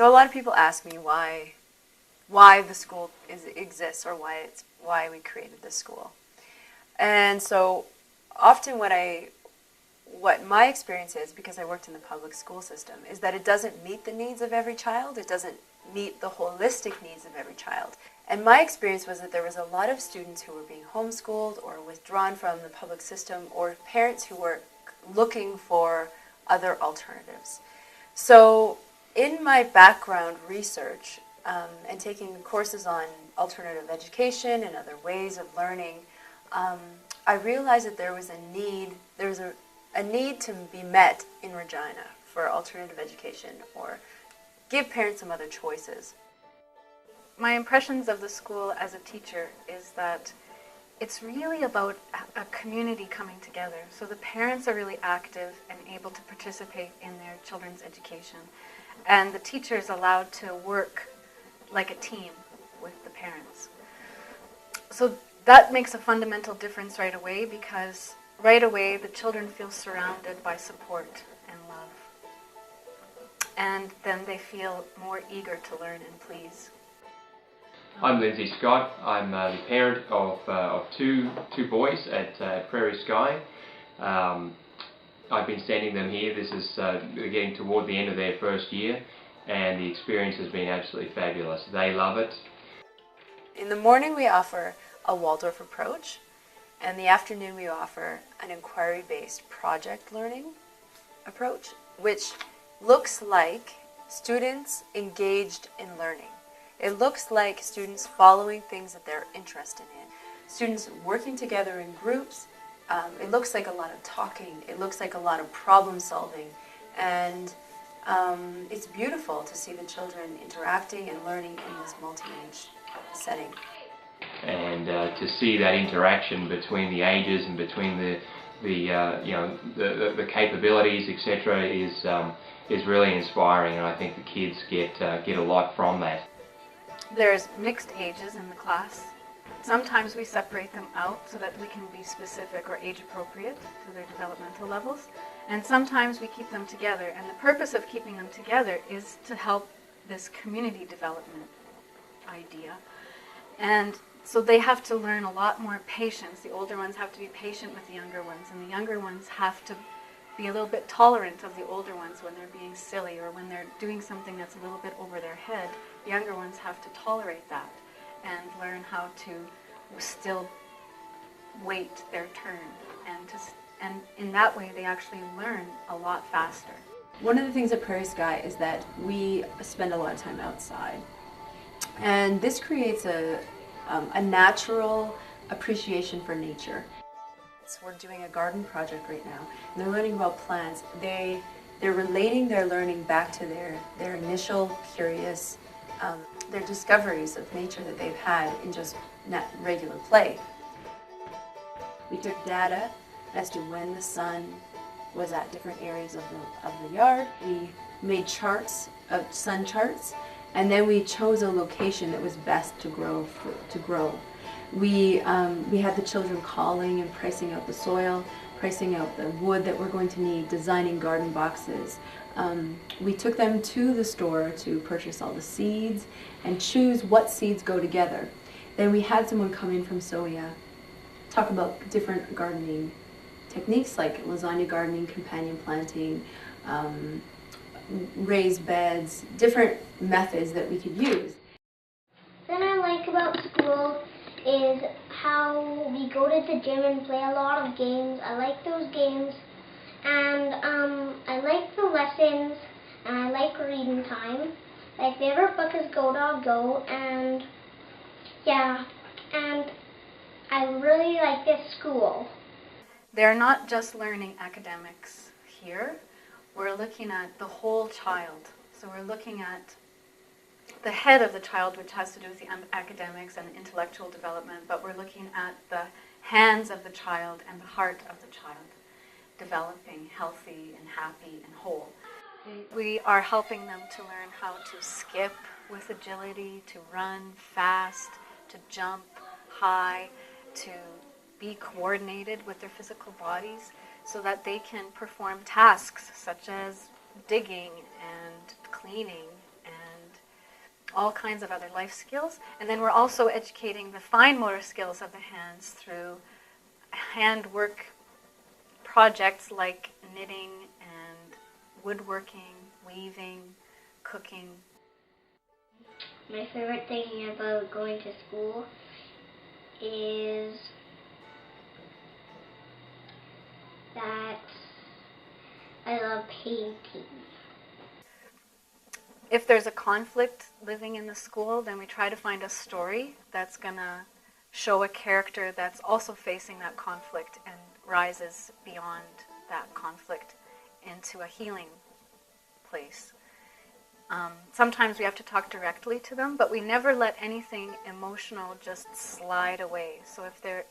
So a lot of people ask me why the school exists, or why we created this school. And so often what my experience is, because I worked in the public school system, is that it doesn't meet the needs of every child. It doesn't meet the holistic needs of every child. And my experience was that there was a lot of students who were being homeschooled or withdrawn from the public system, or parents who were looking for other alternatives. So in my background research and taking courses on alternative education and other ways of learning, I realized that there was a need to be met in Regina for alternative education, or give parents some other choices. My impressions of the school as a teacher is that it's really about a community coming together. So the parents are really active and able to participate in their children's education. And the teacher is allowed to work like a team with the parents. So that makes a fundamental difference right away, because right away the children feel surrounded by support and love. And then they feel more eager to learn and please. I'm Lindsay Scott. I'm the parent of two boys at Prairie Sky. I've been sending them here. This is they're getting toward the end of their first year, and the experience has been absolutely fabulous. They love it. In the morning we offer a Waldorf approach, and in the afternoon we offer an inquiry-based project learning approach, which looks like students engaged in learning. It looks like students following things that they're interested in, students working together in groups. It looks like a lot of talking. It looks like a lot of problem solving. And it's beautiful to see the children interacting and learning in this multi-age setting. And to see that interaction between the ages and between the capabilities, etc., is really inspiring, and I think the kids get a lot from that. There's mixed ages in the class. Sometimes we separate them out so that we can be specific or age appropriate to their developmental levels. And sometimes we keep them together. And the purpose of keeping them together is to help this community development idea. And so they have to learn a lot more patience. The older ones have to be patient with the younger ones, and the younger ones have to be a little bit tolerant of the older ones when they're being silly or when they're doing something that's a little bit over their head. The younger ones have to tolerate that and learn how to still wait their turn, and in that way they actually learn a lot faster. One of the things at Prairie Sky is that we spend a lot of time outside, and this creates a natural appreciation for nature. So we're doing a garden project right now, and they're learning about plants. They're relating their learning back to their initial curious, their discoveries of nature that they've had in just regular play. We took data as to when the sun was at different areas of the yard. We made charts, sun charts, and then we chose a location that was best to grow. We had the children calling and pricing out the soil, pricing out the wood that we're going to need, designing garden boxes. We took them to the store to purchase all the seeds and choose what seeds go together. Then we had someone come in from SOIA, talk about different gardening techniques like lasagna gardening, companion planting, raised beds, different methods that we could use. What I like about school is how we go to the gym and play a lot of games. I like those games, and I like the lessons, and I like reading time. My favorite book is Go Dog Go, and yeah, and I really like this school. They're not just learning academics here. We're looking at the whole child. So we're looking at the head of the child, which has to do with the academics and intellectual development, but we're looking at the hands of the child and the heart of the child, developing healthy and happy and whole. We are helping them to learn how to skip with agility, to run fast, to jump high, to be coordinated with their physical bodies so that they can perform tasks such as digging and cleaning and all kinds of other life skills. And then we're also educating the fine motor skills of the hands through handwork projects like knitting and woodworking, weaving, cooking. My favorite thing about going to school is that I love painting. If there's a conflict living in the school, then we try to find a story that's going to show a character that's also facing that conflict and rises beyond that conflict into a healing place. Sometimes we have to talk directly to them, but we never let anything emotional just slide away.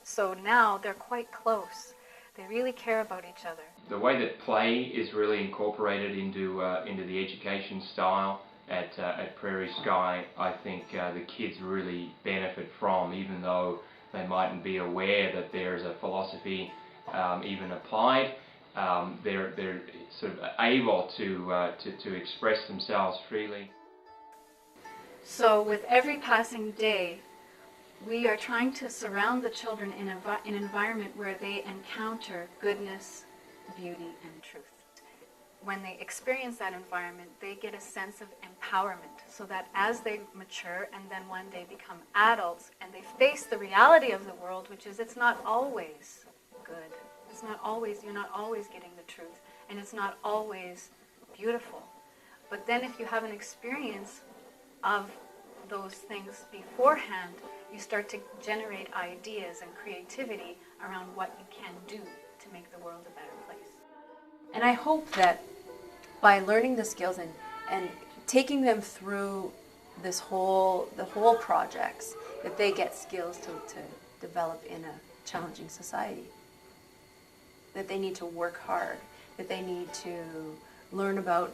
So now they're quite close. They really care about each other. The way that play is really incorporated into the education style at Prairie Sky, I think the kids really benefit from, even though they mightn't be aware that there's a philosophy even applied. They're sort of able to express themselves freely. So with every passing day, we are trying to surround the children in an environment where they encounter goodness, beauty, and truth. When they experience that environment, they get a sense of empowerment, so that as they mature and then one day become adults and they face the reality of the world, which is it's not always good. It's not always, you're not always getting the truth, and it's not always beautiful. But then if you have an experience of those things beforehand, you start to generate ideas and creativity around what you can do to make the world a better place. And I hope that by learning the skills and taking them through the whole projects, that they get skills to develop in a challenging society. That they need to work hard, that they need to learn about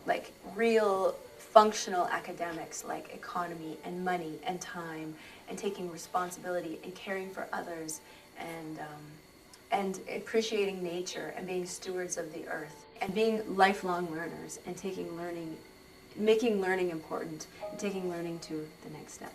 like real functional academics like economy and money and time and taking responsibility and caring for others and appreciating nature and being stewards of the earth and being lifelong learners and making learning important and taking learning to the next step.